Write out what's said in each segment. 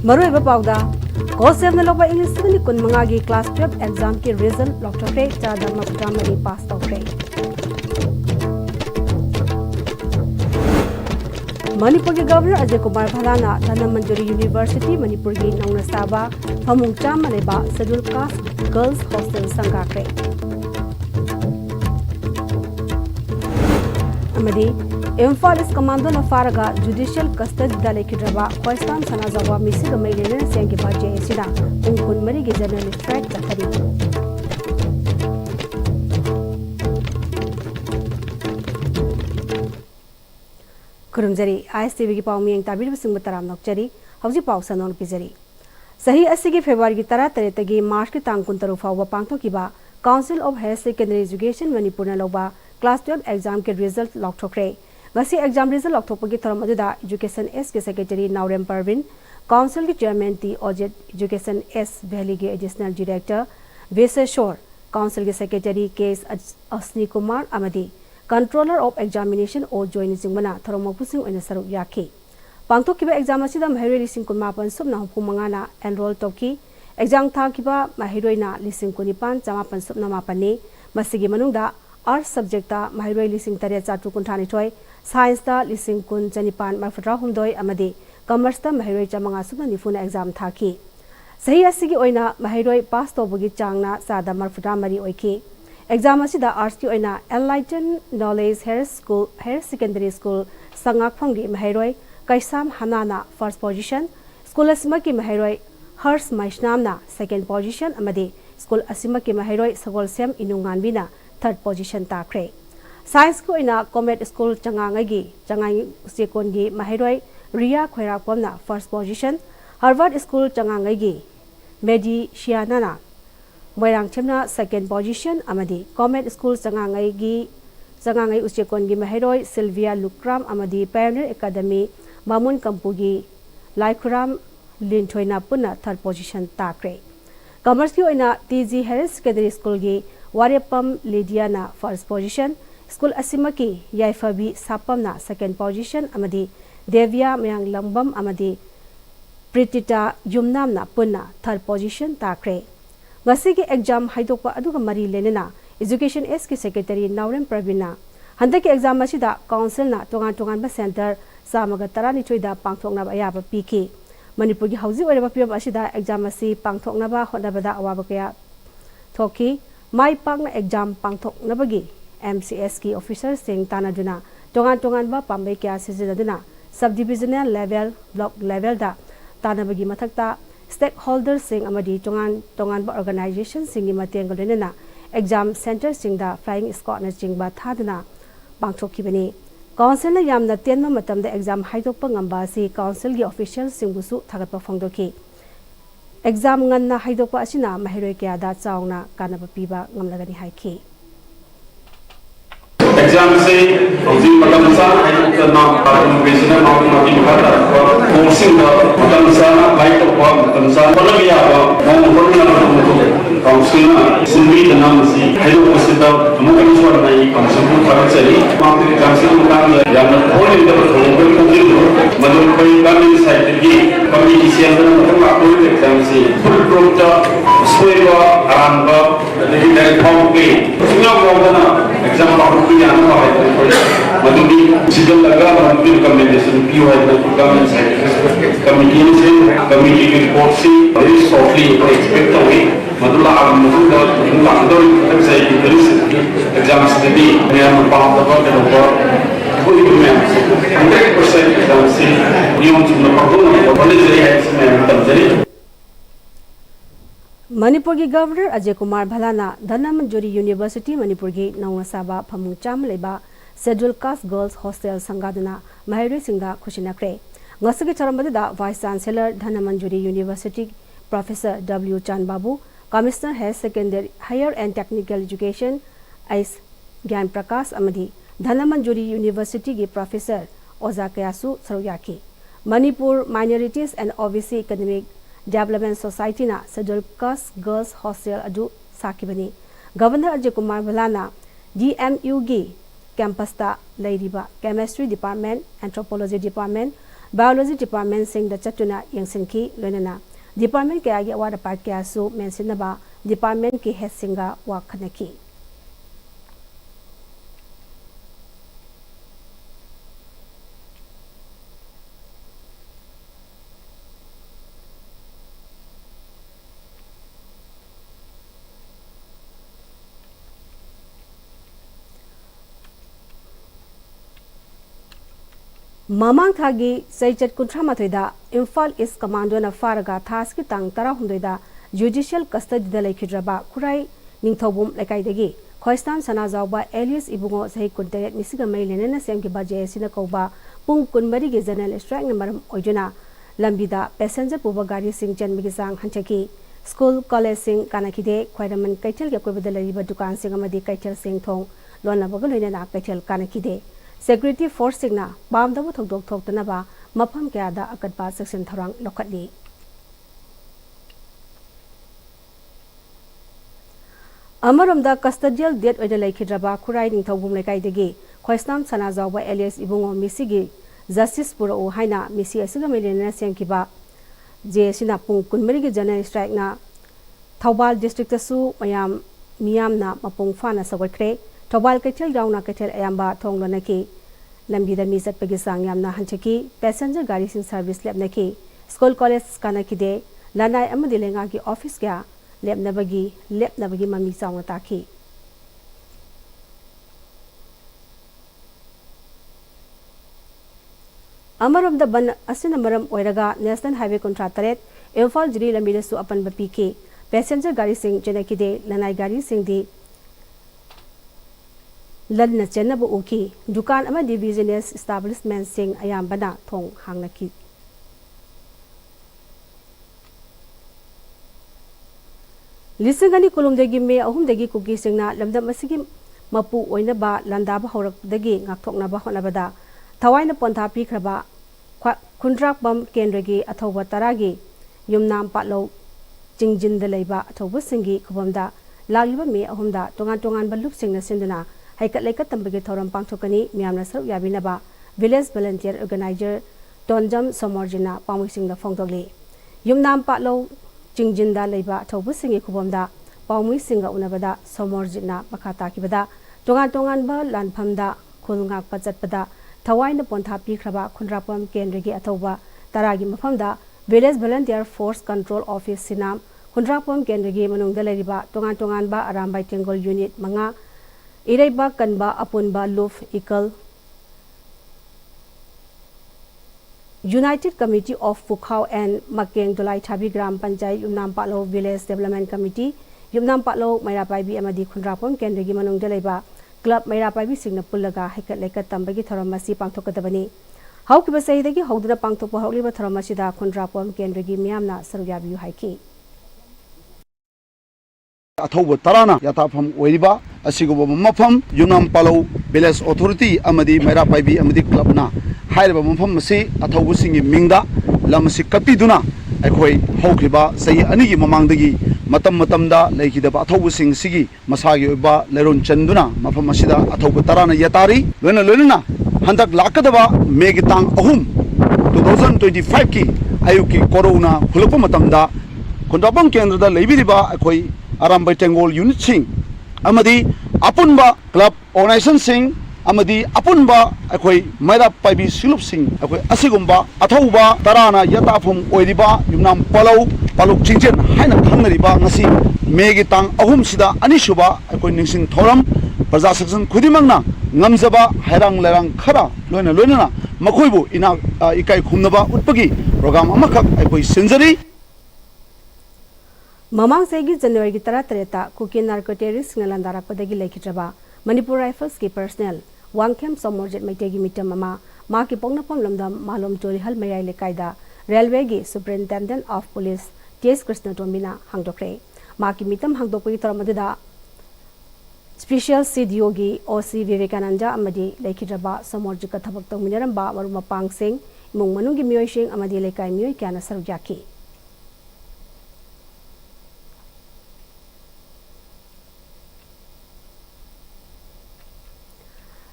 Maruiba Pauda, Hostel na Loba English kun mangagi class 12 exam ki result lokchokre chada makudamari pass tokre. Manipur ki Governor Ajay Kumar Bhalana Dhanamanjuri University Manipur ki Nauna Saba Phamung Chamaleba Scheduled Caste Girls Hostel Sangakre. Amadi Imphal is commando na faraga judicial custody dale kidraba Khoistan Sanazawa Misiga Mailene Sengi Baje Sida Ungkun Marigi journalist track Tathari. Kurumjari ISTV ki paumi ang tabir basing bataram nokjari hauji pausa non pijari. Sahi asigi February ki tara taretagi March ki tangkun taru fawa pangto kiba Council of Higher Secondary Education Manipur na loba class 12 exam ke result lokthokre. Ngasi exam result lokthokpagi thoram aduda Education S ke Secretary Naurem Parvin, Council ki Chairman T Ojet Education S Valley ke Additional Director Vese Shore, Council ke Secretary K Asni Kumar Amadi, Controller of Examination O Join Singmana Thoromopusing oina saruk yakhi. Pangthokkiba exam asida mahiroi lising kunmapan subna humangana enroll toki exam thakiba mahiroina lising kunipan chamapan subna mapani masigi manungda Arts subject ta mahiroi lising tare chatu kunthani thoi Science ta lising kun chanipan mafra humdoi amadi Commerce ta mahiroi chamanga subna nifuna exam thaki. Sahi asigi oina mahiroi pass tobugi changna sada marfuta mari oiki. Exam asida arts ki oina Enlightened Knowledge Higher Secondary School Sangak Phonggi mahiroi Kaisam Hanana first position, School Asima ki mahiroi Hers Maishnamna second position amadi School Asima ki mahiroi Sagol Sem Inunganbina third position takre. Science ko ina Comet School changangai sekongi mahiroi Ria Khairakpamna first position, Harvard School changangai Medi Shianana Moirangchemna second position amadi Comet School changangai usekongi mahiroi Sylvia Lukram amadi Pioneer Academy Mamun Kampugi Laikhuram Linthoina Puna third position takre. Commerce ki oina TG Harris Secondary School gi Warepam Lydiana first position, School Asimaki Yaifabi Sapamna second position amadi Devya Mayang Lambam amadi Pritita Yumnamna Punna third position takre. Ngasi ki exam haidokpa aduga mari lenena Education S ki Secretary Naurem Pravina handaki exam asida council na tongan ba center samaga tarani choida pangthokna ba yaba piki. Manipur ki hauji oreba piyam asida exam asi pangthokna ba honabada awaba kaya thoki Mai Pangna exam pangthok nabagi MCS ki officer sing tanaduna tongan ba pambai kya sijaduna subdivisional level block level da tanabagi mathakta stakeholders sing amadi tongan ba organization singi mateng golena exam center sing da flying squad na jingba thaduna pangthokibani council na yamna tenma matamda exam haidokpa ngamba si council gi official singbusu thagatpa phongdoki Exam ngan na haidokpa asina mahiroi kya da chaungna kanaba piba ngamlagani haiki. Exam se housing matam sa haidokta na inauguration na mati bhata coursing da matam sa na haidok pa matam sa palabiya ba mo horna council na sinwi da nam si haidok asida mukani swar na I council ko khabar chali mati council ko kam ya na all in the whole country madul koi kam side gi committee se andar matam apol exam full prompt square aramba the form play singa governor exam pass ki ana ba madudi sidal laga manipur recommendation PO hai the government side committee report se very shortly expect away madula madula andor sai ki exam study ne pass the work and fully implement 100% exam se niyon chuna pagdona college hai isme tamjari Manipur ki Governor Ajay Kumar Bhalana Dhanamanjuri University Manipur ki Nauna Saba Phamung Chamaleba Scheduled Caste Girls Hostel Sangaduna Mahiroi Singda Khushinakre. Ngasagi Charambada Vice Chancellor Dhanamanjuri University Professor W. Chan Babu, Commissioner Higher and Technical Education Ais Gyan Prakash Amadi, Dhanamanjuri University ki Professor Ozakayasu Saruyaki, Manipur Minorities and OBC Economic Development Society na Scheduled Caste Girls Hostel adu sakibani. Governor Ajay Kumar Bhalana DMU gi campus ta leiriba Chemistry Department, Anthropology Department, biology department सिंह चतुना यंगसिनकी लोनना department क्या अवाद अपात क्या मेंसिनबा department की head सिंगा वाखनकी ममांग थागी सैचत कुंट्रा मथोइदा Imphal east कमांडोना फारगा थास की तांग तरा हुंदोइदा जुडिशियल कस्टडीदा लेखिद्रबा खुराई निंगथौबुम लेकाइदगी खोइस्तान सनाजाउबा एलियस इबुंगो सही कुंटेरेट मिसिगा मैलेनेना सेमगिबा जेसिना कौबा पुंग कुनमरी गे जनरल स्ट्राइक नंबरम ओइजुना लंबिदा पैसेंजर पुबा गाड़ी सिंह चनमिगी सांग हंचकी स्कूल कॉलेज सिंह कानाखिदे ख्वाइरमन कैथल के कोइबदा लरिबा दुकान सिंह अमदी कैथल सिंह थोंग लोनाबगा लोइना कैथल कानाखिदे सेक्यूरिटी फोर्स सिंगना बामदबु थोकदोक थोकतनबा मफम क्यादा अकटबा सेक्शन थौरांग लौखटली अमरमदा कस्टडियल डेट ओइदा लेखिद्रबा खुराई निंगथौबुम लेकाइदगी खोइस्ताम सनाजाउबा एलियस इबुंगो मिसिगी जस्टिस पुरओ हाइना मिसि असिगा मेलेना सेमकिबा जेसिना पुंग कुनमरिगी जनरल स्ट्राइकना थौबाल डिस्ट्रिक्टसु मियामना मपुंग फाना सगोइख्रे थौबाल कैथल याउना कैथल अयाम्बा थोंगलोनकी लंबीदा मी चटपगी सांग यामना हंचकी पैसेंजर गाड़ी सिंह सर्विस लेपनकी स्कूल कॉलेज कानाखिदे लनाई अमदि लेंगा की ऑफिस क्या लेपनबगी ममी चाउना ताखी अमरमदा बन असिन मरम ओइरगा नेशनल हाईवे कुंट्रा तरेत इम्फाल जिरी लंबीदसु अपन बपीके पैसेंजर गाड़ी सिंह जनकीदे लनाई गाड़ी सिंह दी लन्ना चेनब उकी दुकान अमदी बिजनेस एस्टाब्लिशमेंट सिंह अयाम्बना थोंग हांगनकी लिसिंगनी कुलुमदगी मे अहुमदगी कुकी सिंगना लमदम असिगी मपु ओइनबा लंदाबा हौरकदगी ngakthoknaba honabada थवाइना पोंथा पीख्रबा खुंद्राकबम केंद्रगी अथौबा तरागी युमनाम पालो चिंगजिंद लेबा अथौबा सिंगी खुबमदा लागिबा मे अहुमदा तोंगान तोंगान बलुप सिंगना सिंदुना हाइकत लेकत तंबगे थौरम पांथोकनी मियामना सरुक याबिनबा विलेज वॉलंटियर ऑर्गेनाइजर टोंजम समोरजिना पामुइसिंगदा फोंदोगली युमनाम पालो चिंगजिंदा लेबा अथौबा सिंगी खुबमदा पामुइसिंगा उनबदा समोरजिना मखा ताकिबदा तोंगान तोंगान बा लानफमदा खुलंगाक पचतपदा थवाइना पोंथा पीख्रबा खुंद्रापम केंद्रगी अथौबा तरागी मफमदा village volunteer force control office सिनाम खुंद्रापम केंद्रगी मनुंगदा लेरिबा तोंगान तोंगान बा अरामबाई टेंगोल यूनिट मंगा इरेबा कनबा अपुनबा लूफ इकल united committee of Phukhao and Makeng Dolaithabi gram panchayat Yumnam पालो विलेज डेवलपमेंट कमिटी युमनाम पालो मैरापाइबी अमदी खुंद्रापम केंद्रगी मनुंगदा लेबा क्लब मैरापाइबी सिंगना पुल्लगा हाइकत लेकत तंबगी थोरम मसी पांथोकदबनी हौकिबा सहीदगी हौदना पांथोकपा हौलिबा थोरम मसीदा खुंद्रापम केंद्रगी मियामना सरुयाबियु हाइकी अथौब तराना याताफम ओइरिबा असिगुबो मफम युनाम पालो विलेज अथॉरिटी अमदी मैरा पाइबी अमदी क्लबना हाइरबा मफम मसी अथौब सिंगी मिंगदा लमसी कपिदुना अखोई हौखिबा सही अनिगी ममांगदगी मतम मतमदा लेखिदबा अथौब सिंग सिगी मसागी ओइबा लेरोन चंदुना मफम मसीदा अथौब तराना यतारी लोना लोना हंदक लाकदबा मेगी तांग अहुम 2025 की आयुकी कोरोना हुलप मतमदा खुंदापम केंद्रदा लेबिदिबा अखोई अरामबाई टेंगोल यूनिट सिंह अमदी अपुनबा क्लब ऑर्गेनाइजेशन सिंह अमदी अपुनबा अखोई मैरा पाइबी सिलुप सिंह अखोई असिगुंबा अथौबा तराना यताफम ओइरिबा युमनाम पालुक चिंचेन हाइना खंगरिबा ngasi मेगी तांग अहुम सिदा अनिसुबा अखोई निंसिंग थोरम प्रजा सेक्शन खुदिमंगना ngamjaba hairang lerang khara loina loina makoibu ina ikai khumnaba utpagi program amakak aipoi sinjari ममांग सेगी जनवरी की तरह तरेता कुकी नार्कोटिक्स नलंदारा पदगी लेखिद्रबा मणिपुर राइफल्स की पर्सनल वांगखेम समोरजेट मैटेगी मिटम ममा मा की पोंगनपम लमदम मालूम टोरिहल मयाई लेकाइदा रेलवे की superintendent of police TS Krishna टोमिना हांगदोक्रे मा की मिटम हांगदोकपगी तरमदुदा स्पेशल सीडीओगी ओसी विवेकानंद अमदी लेखिद्रबा समोरजेट का थबक तौमिनरंबा मरुमपांग सिंह इमुंग मनुंगी मियोइसिंग अमदी लेकाइ मियोइ क्याना सरुक याखी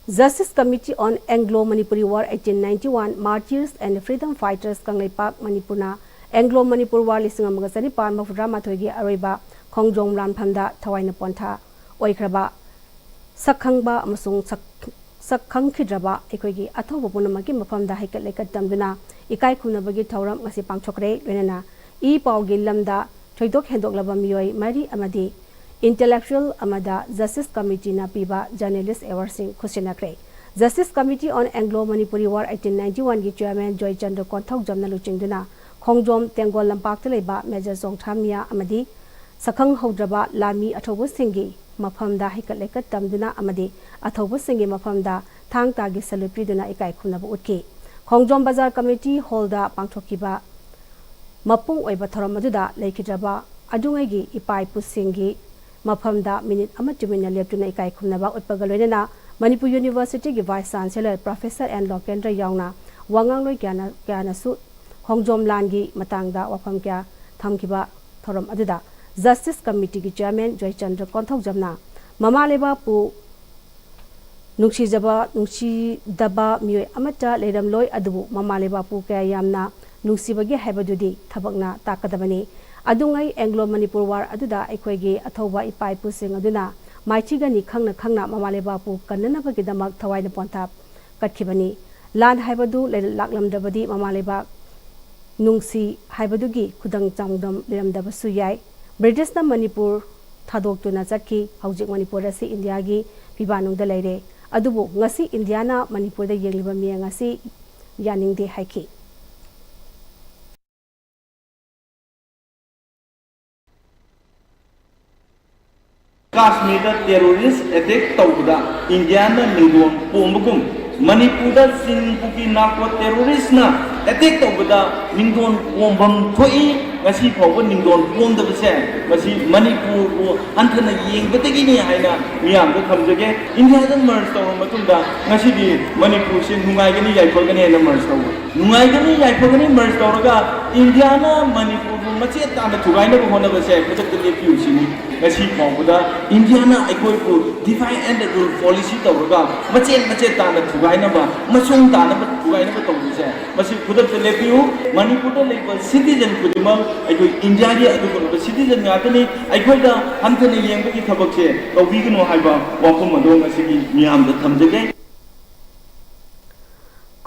Justice Committee on Anglo-Manipur War 1891 Martyrs and Freedom Fighters Kangleipak Manipurna Anglo-Manipur War lising amaga chanipan mafudra mathoigi aroiba khongjom lanphamda thawaina pontha oikraba sakhangba amasung sakhangkhidraba ekoigi athoba punamaki mafamda haikat lekat tamduna ikai khunabagi thauram ngasi pangchokre loinana I paugi lamda thoidok hendoklaba miyoi mari amadi intellectual amada Justice Committee na piba journalist award sing khusinakre Justice Committee on Anglo-Manipur War 1891 gi chairman Joy Chandra Konthok jamna luchingduna khongjom tengol lampak teleba Major Jongthamia amadi sakhang hodraba lami athobu singi mafamda haikat lekat tamduna amadi athobu singi mafamda thang tagi salupiduna ikai khunaba utki khongjom bazar committee holda pangthokiba mapung oiba thoram aduda leikidraba adungai ipai pusingi mafamda minute ama tumina leptuna ikai khunaba utpagaloina Manipur University gi Vice Chancellor Professor N Lokendra yauna wangang loi kyana su khongjom langi matangda wafam kya thamkiba thoram aduda Justice Committee gi Chairman Joy Chandra Konthok jamna mamaleba pu nungsi daba miyoi amata leiram loi adubu mamaleba pu kya yamna nungsibagi haibadudi thabakna takadabani adungai Anglo-Manipur War aduda aikhoigi athoba ipai pusing aduna maichigani khangna mamaleba pu kannanabagi damak thawaina pontha katkibani lan haibadu laklamdabadi mamaleba nungsi haibadugi khudang changdam leramdaba suyai British na Manipur thadokuna chakhi haujik Manipur asi India gi pibanungda leire adubu ngasi India na Manipur da yengliba mi ngasi yaningde haiki Kashmir da terrorist attack tawda India na ningdon pombugum Manipur da sinpuki narco terrorist na attack tawda ningdon pombam thoi ngasi phawba ningdon pomdabase ngasi Manipur ko anthana yengbadagi ni haina miyam da thamjage India da merge tawra matunda ngasi di Manipur se nungaigani yaipagani na merge tawra nungaigani yaipagani merge tawraga India na Manipur ko mache ta na thugaina ko hona base project le piusini ngasi phawba India na aikoi ko divide and rule policy tawraga mache ta na thugaina ba masung ta na thugaina ba tawbase masi khudap le piu Manipur da level citizen kudimang aikoi India gi adugo citizen ngatani aikoi da hamthane yengbagi thabakse tawbigno haiba wafum adong asigi miyam da thamjage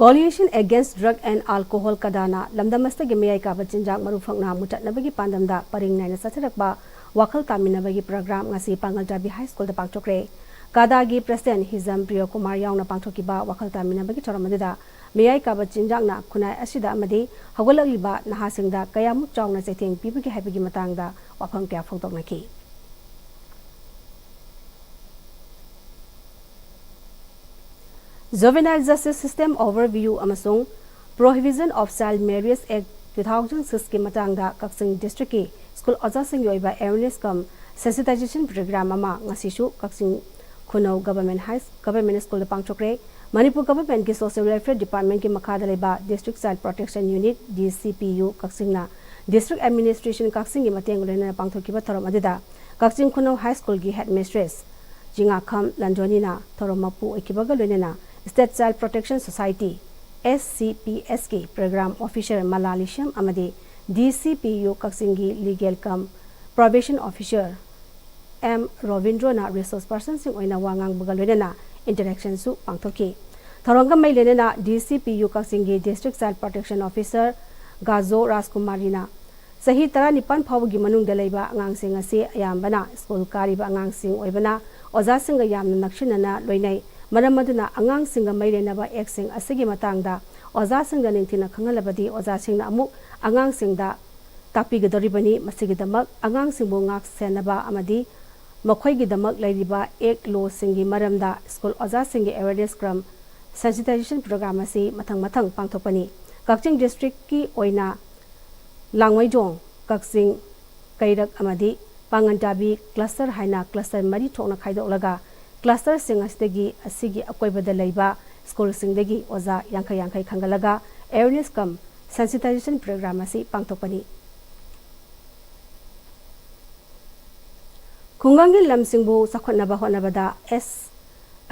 Coalition Against Drug and Alcohol Kadana lamdamasta gi miyai ka bachinjak marufangna mutatnabagi pandamda paringnai na sacharakba wakhal taminabagi program ngasi Pangaljabi High School da pangchokre Kadagi President Hizam Priya Kumar yauna pangthokiba wakhal taminabagi choramadida miyai ka bachinjakna khunai asida amadi hawalagliba nahasingda kayamuk chawna chaitheng pibagi haibagi matangda wafam kya phongdoknaki Juvenile Justice System Overview amasung Prohibition of Child Marriage Act 2006 ki matangda Kaksing District ki School Ojasing yoiba awareness kam sensitization program ama ngasishu Kaksing Khunau Government School da pangchokre Manipur Government ki Social Welfare Department ki makhada leba District Child Protection Unit DCPU Kaksing na District Administration Kaksing ki mateng lena pangthokiba thoram adida Kaksing Khunau High School ki headmistress Jinga Kham Lanjoni na thoromapu ikibaga lena State Child Protection Society SCPSK Program Officer Malalisham Amadi DCPU Kaksingi Legal Cum Probation Officer M. Rovindrona Resource Person Sing Oina Wangang Bugalena Interaction Su Pangtoki Tharongam Mailena DCPU Kaksingi District Child Protection Officer Gazo Raskumarina Sahi Tara Nipan Pawagi Manung Deleba Angang Sing Asi Ayambana School Kariba Angang Sing Oibana Oza Singa Yam Nakshinana Loinai Maramaduna Angang Singa Mailenaba Exing Asigi Matangda Oza Singa Nintina Kangalabadi Oza Singna Amuk Angang Singda Tapi Gadoribani Masigidamak Angang Singbo Ngak Senaba Amadi Makoigidamak Ladiba Ek Lo Singi Maramda School Oza Singi Awareness Cram Sensitization Program Asi Matang Pangtopani Kakching District Ki Oina Langwaijong Kaksing Kairak Amadi Pangantabi Cluster Haina Cluster Mari Tokna Kaidolaga Cluster Singastegi Asigi Akoibada Leiba School Singdegi Oza Yankai Kangalaga Awareness Cum Sensitization Program Asi Pangtopani Kungangi Lamsingbu Sakhonaba Honabada S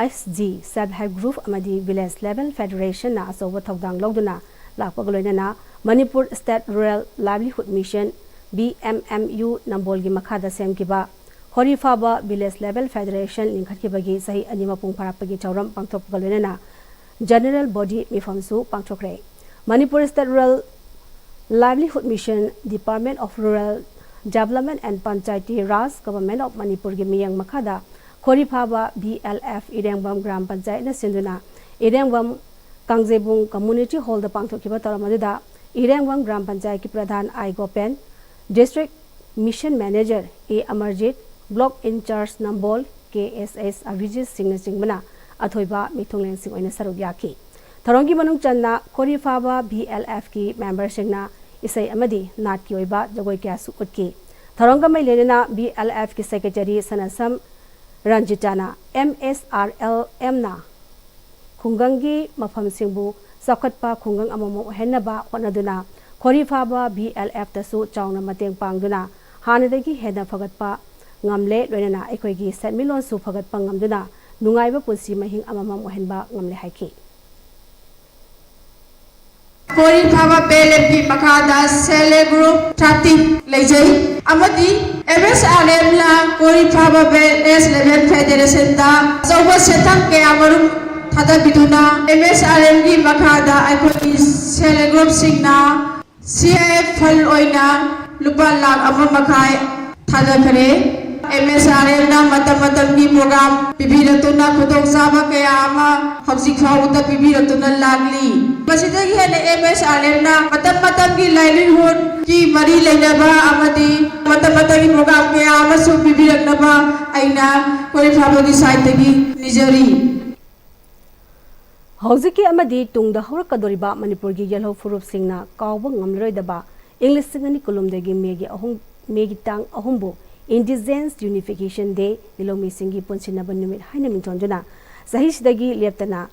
Pm-Istv self-help group amadi village level federation na asoba thogdang logduna lakpaga loinana Manipur State Rural Livelihood Mission BMMU Nambolgi makhada semkiba Horifaba village level federation linkhatkibagi sahi anima pung parapagi chauram pangthokpaga loinana general body mifamsu pangthokre Manipur State Rural Livelihood Mission Department of Rural Development and Panchayati Raj Government of Manipur gi miyang makhada Khorifaba BLF Irengbam Gram Panchayat na sinduna Irengbam Kangjebung Community Hall da pangthokiba taramadida Irengbam Gram Panchayat ki Pradhan I Gopen District Mission Manager A Amarjit Block In Charge Nambol KSS Avijit Singh Singbana athoiba mithonglen sing oina saruk yaki Tharongi manung channa Khorifaba BLF ki member singna isai amadi nat ki oiba jagoi kya su utki Tharonga mai lenena BLF ki secretary Sanasam Ranjitana MSRLM na Khungangi mafam singbu sakhatpa khungang amamo henaba honaduna Khorifaba BLF tasu chawna mateng pangduna hanadagi heda phagatpa ngamle loinana ekoigi setmilon su phagatpa ngamduna nungaiba punsi mahing amamam ohenba ngamle haiki Khorifaba BLF makada sele group 30 lejai amadi MSRM la Khorifaba BLF level federation da zoba setang ke amarum thada biduna MSRM gi makada aikoi sele group singna CIF fal oina lupa lakh ama makhai thada kare MSRM na matam gi program pibiratuna khudong saba kaya ama hawsik khawuta pibiratuna lagli masidagi hene MSRM na matam gi livelihood ki mari leinaba amadi matam gi program kaya ama su pibiratnaba aina Khorifaba gi side tagi nijari Hawziki amadi tungda horakadoriba Manipur gi yelho furup singna kawba ngamloidaba English singani kolomdagi megi tang ahumbu Indigenous Unification Day Nilomi Singi Punsinaba Numit Haina Mintonjuna Sahisidagi Leptana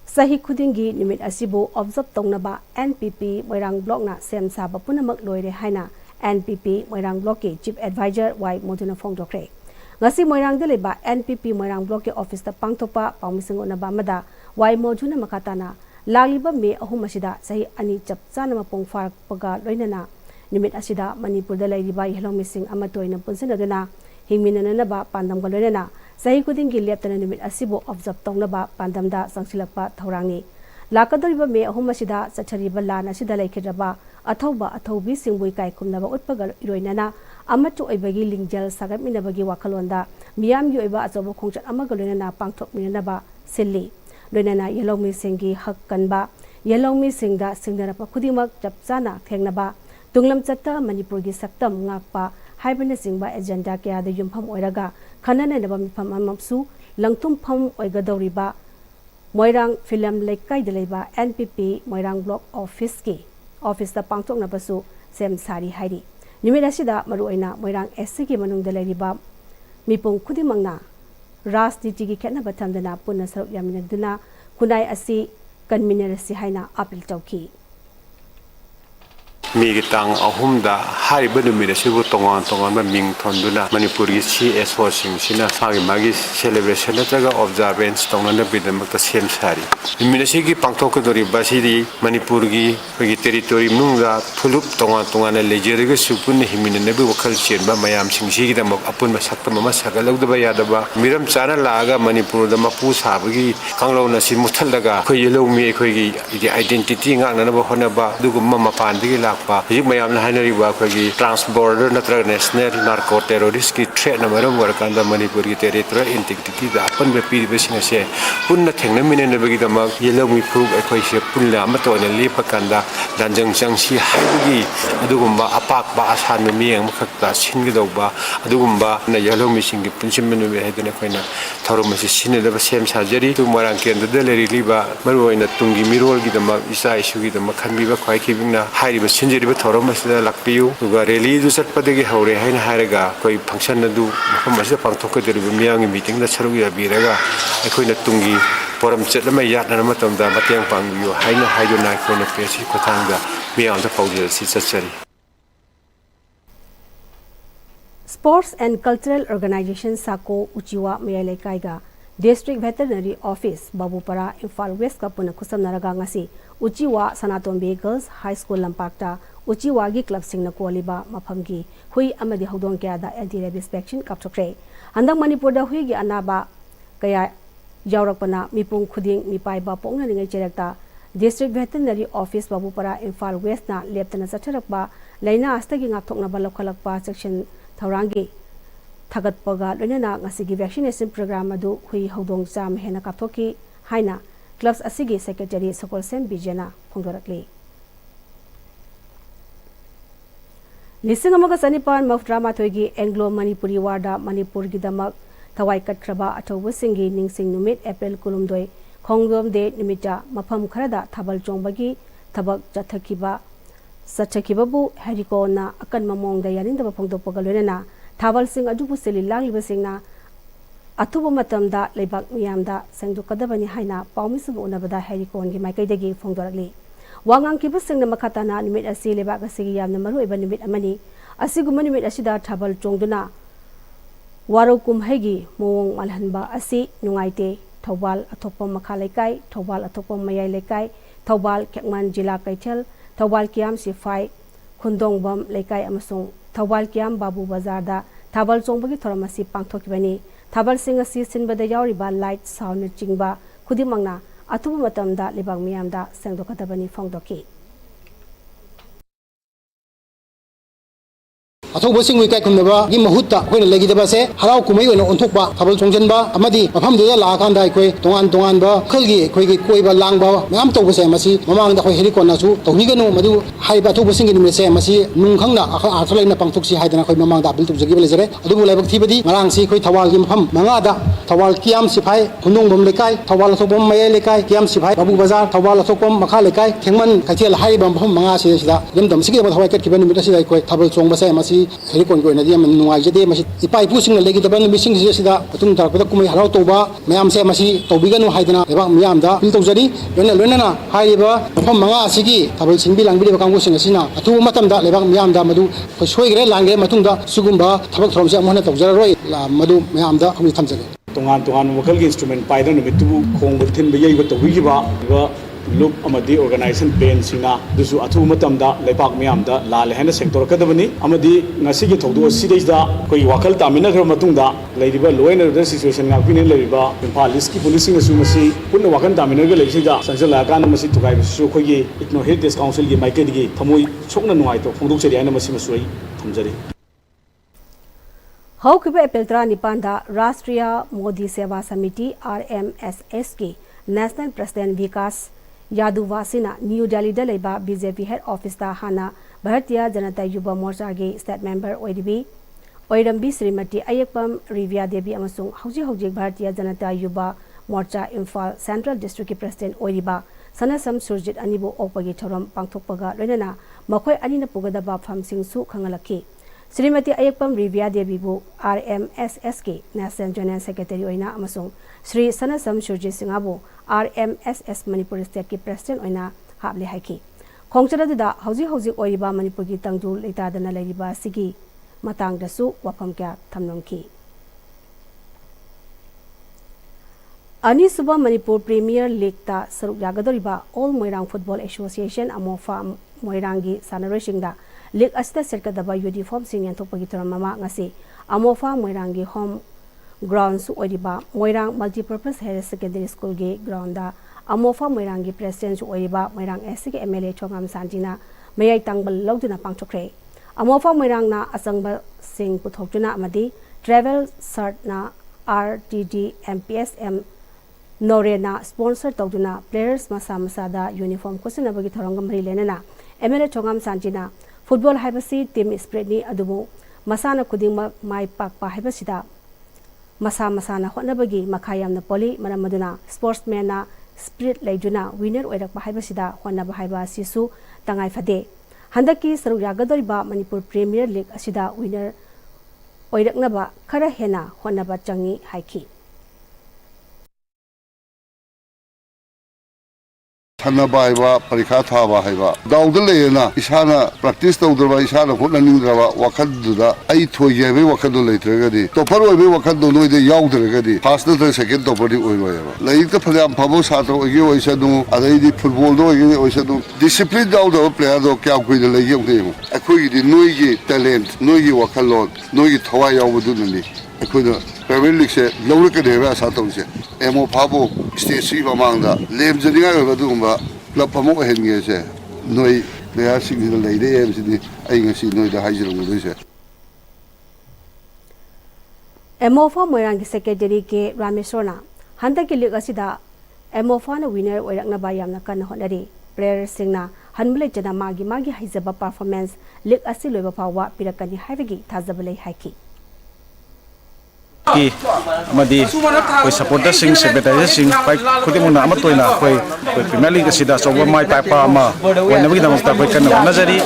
Sahi Kudingi Numit Asibu Observe Tongnaba NPP Moirang Block na Sem Saba Punamak Loire Haina NPP Moirang Block Chief Advisor Y Moduna Fongdokre Ngasi Moirang Deleba NPP Moirang Block Office ta Pangtopa Pangmising Onaba Mada Y Moduna Makatana Lagliba Me Ahumasida Sahi Ani Chapchana Mapong Farak Paga Loinana Numit asida Manipur da lairiba yelong mising amatoina punsanaduna hingminanaba pandam galonana sahi kudingi leptana numit asibo observe tongnaba pandamda sangsilakpa thaurangi lakadoriba me ahum asida sachariba lana sida laikhidraba athauba athaubi singbui kai kumnaba utpagal iroinana amatu oibagi lingjal sagatminabagi wakhalonda miyam gi oiba achobo khongchat amagalonana pangthokminanaba silli loinana yelong misingi hak kanba yelong misingda singnarapa khudimak chapchana thengnaba Tunglam Chata Manipur gi saktam ngakpa haibana singba agenda kya da yumpham oiraga khanana naba mifam amapsu langtum pham oiga doriba Moirang film laikai deleba NPP Moirang Block Office da pangtok na basu sem sari hairi nimira sida maruaina Moirang SC gi manung deleriba mipong khudimangna rajniti gi khetna bathamdana punna saruk yaminaduna kunai asi convenerasi haina appeal tawki Migi tang ahumda hariba numira sibu tongan ba ming thonduna Manipuri CSO sina sagi magi celebration naga observance tongna bidamakta sem sari numira sigi pangthok dori basidi Manipur gi territory nungda thulup tongan lejeriga supun himina nebu wakal chenba mayam singsi gi damak apun masakta mama sagalawda ba yadaba miram chana laga Manipur da mapu sabagi kanglo na si muthallaga khoi yelo mi khoi gi identity ngana na ba hona ba dugum mapan digi la Hijik mayam na hainariba khoi transborder natra national narco terrorist ki threat na maram warkanda Manipur ki territorial integrity da apan be pi besina se punna thengna minen bagi dama yellow mi fu khoi se punla amato na lepa kanda danjang changsi haibagi adugumba apak ba asan mi yang makhakta singi doba adugumba na yellow mi singi punsim menu be haidana khoina thorum si sine da sem sajari tu marang ken da leri liba maroina tungi mirol gi dama isa isu gi dama khanbi ba khoi khibingna hairi ba sinjeri thorom masida lakpiu duga rally du satpadagi haure haina haraga koi function du mafam masida pangthok ke deriba miyang meeting da sarug ya biraga ekoina tungi poram chetlama yatna matamda mateng pangbiu haina haidona koina pesi kothangda miyang da pawdil si chachari Sports and Cultural Organization Sako Uchiwa Mayalai Kaiga District Veterinary Office Babupara Imphal West Kapuna Kusamnaraga ngasi Uchiwa Sanatombe Girls High School Lampakta Uchiwa gi club singna kwaliba maphamgi hui amadi hodong kya da anti rabies vaccine kapchokre handang Manipur da hui gi anaba kaya yaurakpana mipung khuding mipai ba pongna ningai cherakta District Veterinary Office Babupara Imphal West na leptana sacharakba laina astagi ngapthokna ba lokhalakpa section thaurangi Thagatpaga loinana ngasigi vaccination program adu hui hodong cham hena kapthoki haina clubs asigi secretary Sokol Sem Bijana phongdorakli Lising amaga sanipan mafdrama thoigi Anglo-Manipur War da Manipur gidamak thawai katkraba athobu singi ningsing numit April kulumdoi khongdom de nimita mafam kharada thabal chongbagi thabak chathakiba sachakibabu harikona akan mamong da yarinda phongdopaga loinana Tawal sing adubu seli lang libasingna atubu matamda lebak miyamda sengdu kadabani haina paumisu unabada harikon gi maikaidagi phongdorakli wangang kibasingna makhatana nimit asi lebak asigi yamna maru iba nimit amani asiguma nimit asida thabal chongduna warokum hegi mowong malhanba asi nungaite Thawal athopa makha lekai Thawal athopa mayai lekai Thawal Kekman jila Kaithel Thawal Kiam Sifai Khundongbam lekai amasung Thawal Kiam Babu Bazar da Thabal Chongbagi thoramasi pangthokibani Thabal sing asi sinbada yauriba light sound chingba khudimangna atubu matamda lebak miyamda sengdokadabani phongdoki अथौबसिंग विकाय खुमनबा गी महुत्ता coin लेगिदबा से हराव कुमै ओइन ओंथोकबा थबल चोंजनबा अमदि मफमदुदा लाखांदा अखोय तोंगान तोंगान बा खलगी अखोयगी कोइबा लांगबा मयाम तौबसे मसी ममांगदा अखोय हेलिकॉननासु तौनिगनु मदु हाइबा अथौबसिंग निमेसे मसी नुंखंगना आर्थलाइना पांथोक्सि हाइदना अखोय ममांगदा appeal तुजगिबा लेजरे अदुबु लाइबक थिबदी मरांगसि अखोय थवालगी मफम मंगादा Thoubal कियाम सिफाई खुंदोंबम लेकाय Thoubal अथोबम मये लेकाय कियाम सिफाई बाबू बाजार थवाल अथोबम मखा लेकाय खेंगमन कैथेल हाइबा मफम मंगा सिदा यमदम सिगी थवाय कटकिबा निमिता सिदा अखोय थबल चोंबसे मसी हेलिकॉन को नदी मन नुआइजदे मसी इपा इपुसिंग लेगिदबा मिसिंग सिदा अतुम तारपदा कुमै हराव तोबा मयाम से मसी तौबिगनु हाइदना एबा मयामदा पिल तौजरी लोनना हाइबा मफम मंगा सिगी थबल सिंबि लांबिदे कांगु सिंग सिना अतु मतमदा लेबा मयामदा मदु सोइगरे लांगे मतुंदा सुगुंबा थबक थरमसे अमहना तौजररोय मदु मयामदा खमि थमजरे तोंगान तोंगान वकल के इंस्ट्रूमेंट पाइदन निमित्तु खोंग थिन बयैब तौबिगिबा लुप अमदी ऑर्गेनाइजेशन पेन सिंगा दुसु अथु मतमदा लेपाक मियामदा लाल हेन सेक्टर कदबनी अमदी नसिगी थौदो सिदैदा कोई वाखल तामिनग्र मतुंदा लेरिबा लो एंड ऑर्डर सिचुएशन गापिने लेरिबा इम्फाल ईस्ट की पुलिसिंग असु मसी पुन वाखल तामिनग्र लेसिदा संजला कान मसी तुगाइ सु खोगी इग्नो हेरिटेज काउंसिल की माइकेदगी थमोई सोकना नुआइतो फोंदोकचरी आइना मसी मसुई थमजरी हौकिबा एप्रिल 19 दा राष्ट्रीय मोदी सेवा समिति RMSS की नेशनल प्रेसिडेंट विकास यादुवासिना न्यू दिल्ली दा लेबा बीजेपी हेड ऑफिस दा हाना भारतीय जनता युवा मोर्चा के स्टेट मेंबर ओइरम्बी श्रीमती अयकपम रिविया देवी अमसुंग हौजी हौजी भारतीय जनता युवा मोर्चा इम्फाल सेंट्रल डिस्ट्रिक्ट की प्रेसिडेंट ओइरिबा सनसम सुरजित अनिबो ओपगी थोरम पांगथोकपगा लोइनना मखोय अनिना पुगदबा फमसिंगसु खंगलखी श्रीमती अयकपम रिविया देवी बु RMSS के नेशनल जनरल सेक्रेटरी ओइना अमसुंग श्री सनसम सुरजित सिंगाबु RMSS मणिपुर स्टेट की प्रेसिडेंट ओइना हाबले हाइकी खोंगचरदुदा हौजी हौजी ओइबा मणिपुर की तंगजु लेतादना लेरिबा सिगी मतंगदसु वफम क्या थमनोंकी अनिसुबा मणिपुर प्रीमियर लीग ता सरुक यागदोरिबा ऑल मोइरांग फुटबॉल एसोसिएशन अमोफा मोइरांगी सानरोसिंगदा लीग अस्ता सरकदबा यूनिफॉर्म सिंग यंथोपगी तरममा ngasi अमोफा मोइरांगी होम ग्राउंड सु ओरिबा Moirang multipurpose higher secondary school के ग्राउंड दा अमोफा मोइरांगी प्रेसिडेंट ओरिबा मोइरांग एससी के MLA छोंगाम सांजिना मयाई तांगबल लौदुना पांगथोखरे अमोफा मोइरांगना असंगबा सिंग पुथोकजुना अमदी ट्रैवल सर्टना RTD MPSM नोरेना स्पॉन्सर तौदुना प्लेयर्स मसा मसादा यूनिफॉर्म कोसिनबगी थोरंगम मरी लेना MLA छोंगाम सांजिना फुटबॉल हाइबसी टीम स्पिरिटनी अदुबो मसाना खुदिंगमक माइ पाकपा हाइबसिदा मसा मसाना होनबगी मखा यामना पोली मरम मदुना स्पोर्ट्समैना स्पिरिट लेजुना विनर ओइरकपा हाइबसिदा होनबा हाइबा सिसु तंगाइ फदे हंदकी सरुक यागदोरिबा मणिपुर प्रीमियर लीग असिदा विनर ओइरकनबा खरा हेना होनबा चंगी हाइकी Sanaba haiba parikha thaba haiba daud leena isana practice tawdra isana hotna ningdra wakhad duda ai thoye be wakhad leitragadi topar oi be wakhad do noide yaudragadi first to second topar di oi ba lai ta phajam phabo satro oi oisadu adai di football do oi oisadu discipline daud player do kya koi de lei yong akhoi di noi gi talent noi gi wakhalot noi gi thawai yawdu nani akhoi da Premier League se lawra ka deba sa tawse emo phabo stage 3 mamangda lem jadinga ba dugumba club amo henge se noi player sing ni leide em sidi ai ngasi noi da haijiro ngoi se MOFA Moirang Secretary ke Rameswarna handa ke lig asida MOFA na winner oirakna ba yamna kan honari player singna hanmule jana magi haizaba performance lig asi loiba pawa pirakani haibagi thazabale haiki ki amadi koi supporter sing secretary sing pai khudi muna ama toina koi Premier League sida soba mai papa ama wanabagi damasta koi kan nazari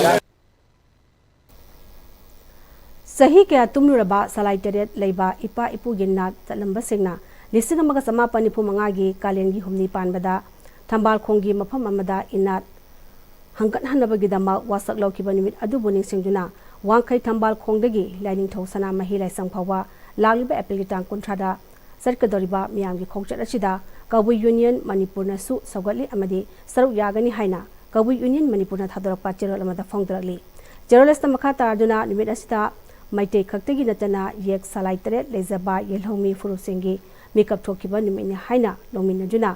Sahi ke tumnuraba salai teret leiba ipa ipu ginna talamba singna lising amaga samapani pumangagi kalengi humni panbada thambal khongi mafam amada inat hangkat hanabagi dama wasak laukiba nimit adubuning singduna wangkai thambal khongdagi lining thosana mahi laisang phawa lagliba application kontrada sarkadoriba miyamgi khongchat asida Kawi Union Manipur na su sagali amadi saruk yagani haina Kawi Union Manipur na thadorpa cherol amada phongdrali cherolesta makhata aduna nimit asida Maite Kaktagi Natana Yek Salai Teret Lezaba Yelhomi Furusengi Makeup Tokiba Nimina Haina Lomina Juna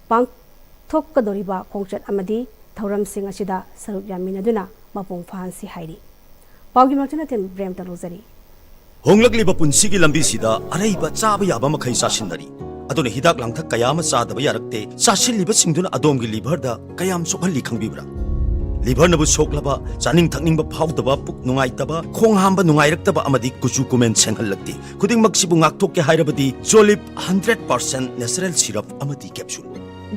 Pang Tokkadoriba Kongchat Amadi Tauram Singh Ashida Saruk Yamina Duna Mapung Fansi Haidi Paugi Martinatin Brem Talozari Honglakliba punsigi lambi sida araiba chaba yaba makhai sasinari aduna hidak langthak kayama chadaba yarakte sasilliba singduna adomgi liver da kayam sokhalli khangbibra liver nabu soklaba chaning thakningba phawdaba puk nungaitaba khong hamba nungairaktaba amadi kuchu kumen senghallakti khuding maksibu ngakthokke hairabadi Jolip 100% natural syrup amadi capsule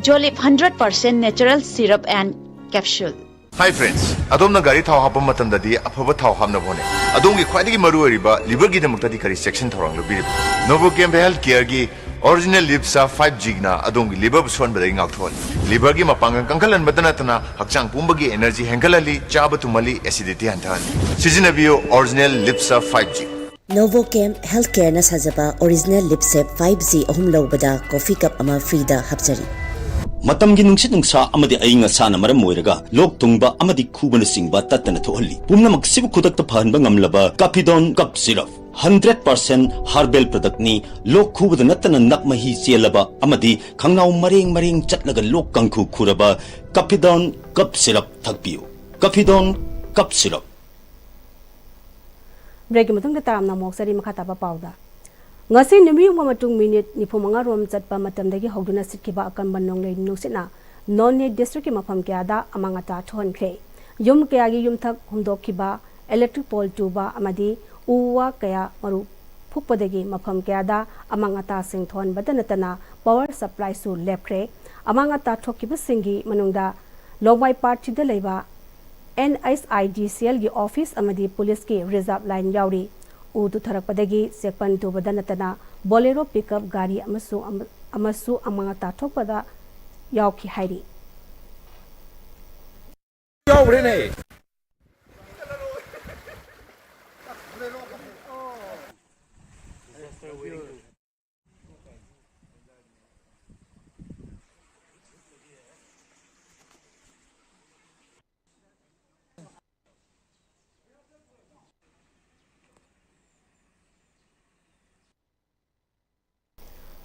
Jolip 100% natural syrup and capsule Hi friends, adom na gari thau hapam matam dadi aphaba thau hamna bone. Adom gi khwaidagi maru ariba liver gi damukta di kari section thorang lo birib. Novochem Health Care gi original Lipsa 5G na adom gi liver buson badai ngak thon. Liver gi mapangang kangkalan badana tana hakchang pumbagi energy hengalali chaba tumali acidity hantan. Sizinabiyo original Lipsa 5G. Novochem Health Care na sajaba original Lipsa 5G ahum lawbada coffee cup ama free da hapjari. Matamgi nungsit nungsa amadi ainga sana maram moiraga lok tungba amadi khubana singba tatana thohalli pumna maksibu khudakta phanba ngamlaba Capidon cup syrup 100% herbal product ni lok khubada natana nakmahi chelaba amadi khangnau mareng chatlaga lok kangkhu khuraba Capidon cup syrup thakpiu Capidon cup syrup Break matung da taram na moksari makhata ba pauda ngasi nimi matung minute ni phumanga rom chatpa matamdagi hogduna sikhiba akan banong lei nusina nonne district ki mafam kyada amangata thon kre yum kyagi yum thak humdokhiba electric pole tuba amadi uwa kaya maru phuppadagi mafam kyada amangata sing thon badanatana power supply su lepkre amangata thokiba singi manungda longwai party da leiba NSIDCL gi office amadi police ki reserve line yauri Udu Tharakpadagi Sekpan to Badanatana Bolero pickup gari amasu amangata thokpada yauki hairi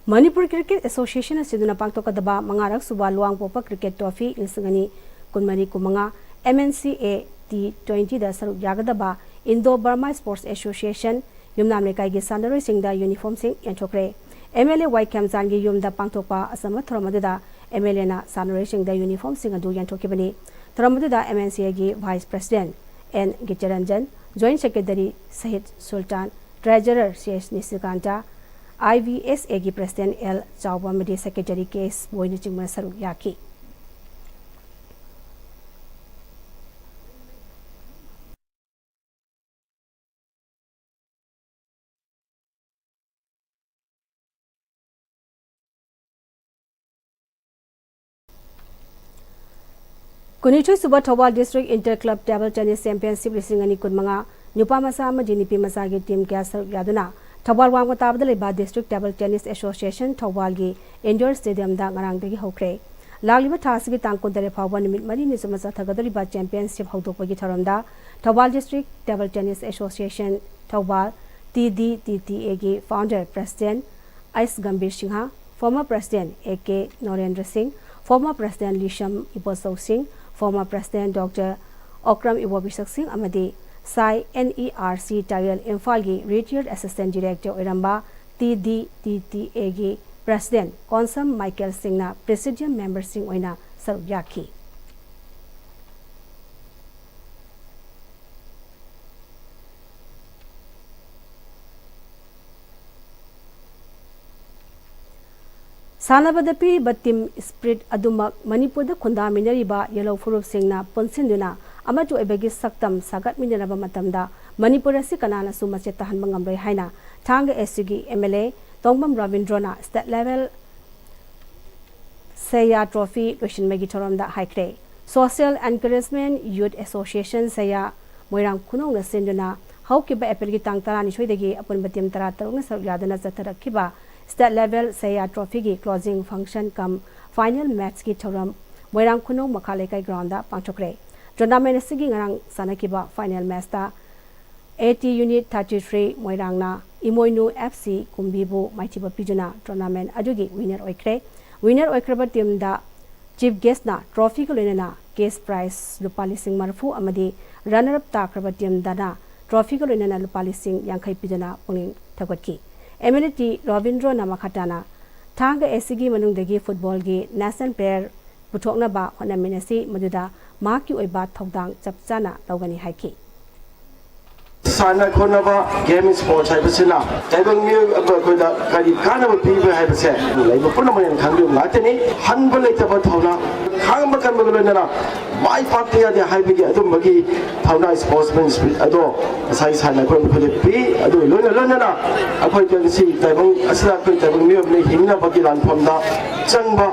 Manipur Cricket Association asiduna pangtokadaba mangarak suba luang popa cricket trophy insangani kunmani kumanga MNCA T20 da saruk yagadaba Indo-Burma Sports Association yumnam lekai gi sandaroi singda uniform sing yanthokre MLA Y Kamzan gi yumda pangtokpa asama thromadada MLA na sandaroi singda uniform sing adu yanthokibani thromadada MNCA gi Vice President N Gicharanjan Joint Secretary Sahid Sultan Treasurer CS Nisikanta IVSA की president L Chaoba media secretary केस बोइने चिंगमा सरुक याकी Kunithui Suba Thobal District Inter Club Table Tennis Championship Lisingani Kunmanga Nupa Masa Amadi Nipi Masagi Team Kasa Yaduna Thobal Wangwa Tabda Leba District Table Tennis Association Thobal gi Indoor Stadium da ngarangdagi hokre Lagliba Tasigi Tangkundare Phawa Nimit Mari ni Sumasa Thagadariba Championship Hawdokpagi Tharamda Thobal District Table Tennis Association Thobal TDTTA gi Founder President Ais Gambir Singha, former President A.K. Narendra Singh, former President Lisham Ibosaw Singh, former President Dr. Okram Iwabisak Singh Amadi, Sai NERC Tayal Infalgi, Retired Assistant Director Iramba, TDTTA gi President Konsam Michael Singh na Presidium Member Singh Oina Sarugyaki. Sanabadapi Batim Spirit Adumak Manipur the Kunda Minariba Yellow Furup Singna Ponsinduna Amatu Ebegi Saktam Sagat Minaraba Matamda Manipur Sikanana Sumachetahan Mangamre Haina Tanga Esugi MLA Tongbam Ravindrona State Level Saya Trophy Lushin Megitoram da Haikre Social Encouragement Youth Association Saya Moirang Kunong Sinduna Haukiba Epelgi Tangtarani Shwedegi upon Batim Taratarung Yadana Zatarakiba State level Saya Trophy ki closing function come final match ki thoram Moirang Kunong Makalekai ground da pangchokre. Tournament sigi ngarang sanakiba final match ta 80 unit 33 Moirang na Imoinu FC Kumbibu Maitiba Pijuna tournament adugi winner oikre. Winner oikraba team da chief guest na trophy ko lenana case prize Lupa Lising Marfu amadi runner up takraba team dana trophy ko lenana Lupa Lising Yankai Pijuna punging thagotki. Amenity Ravindra Namakhatana Tanga Esigi Manungdagi Football gi National Player Puthokna ba Honaminasi Maduda Maki Oiba Thogdang Chapchana Tawgani Haiki Sana Konava Game Sports Hypersina Tabang Mu Abakoda Kadi Kanava Piva Hyperse Labor Punaman Kandu Latini Hanbaleta Tona Kamakan Magulana My party at the Hypegi Adumagi Tona Sportsman Spirit Ado Size Hana Kon P Ado Luna Apoy see Tabang Asla Tabang Mu Himna Bagilan Pomda Changba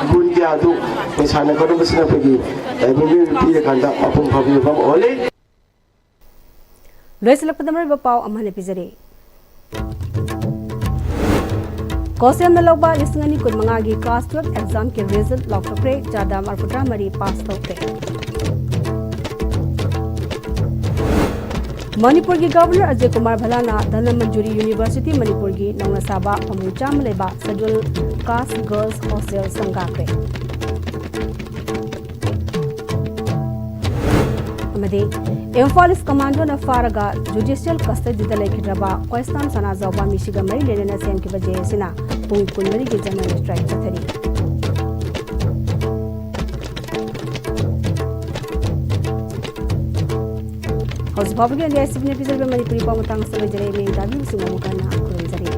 Bundia do Miss Hana Konavasina Pegi Tabang Mu Pia Kanda Apum Pabu Ole Lois Lapadamer Bapau Amhan Epizare Kosiam na Loba Lisangani Kunmangagi Class 12 exam ke result Lokre Jada Marfutra Mari pass Tokre Manipur ki Governor Ajay Kumar Bhalana Dhanamanjuri University Manipur ki Nongna Saba Pamucha Maleba Sajul Caste Girls Hostel Sangakre Amadi Emphalis Commando na Faraga Judicial Custody da Lekidraba Kwestam Sana Zawba Mishiga Mari Lena Sem ki Baje Sina Pung Kunmari ki General Strike Chathari House Babagi and the Sibin episode of Manipuri Pamatang Savajare Tabi Sumamukana Kurunzari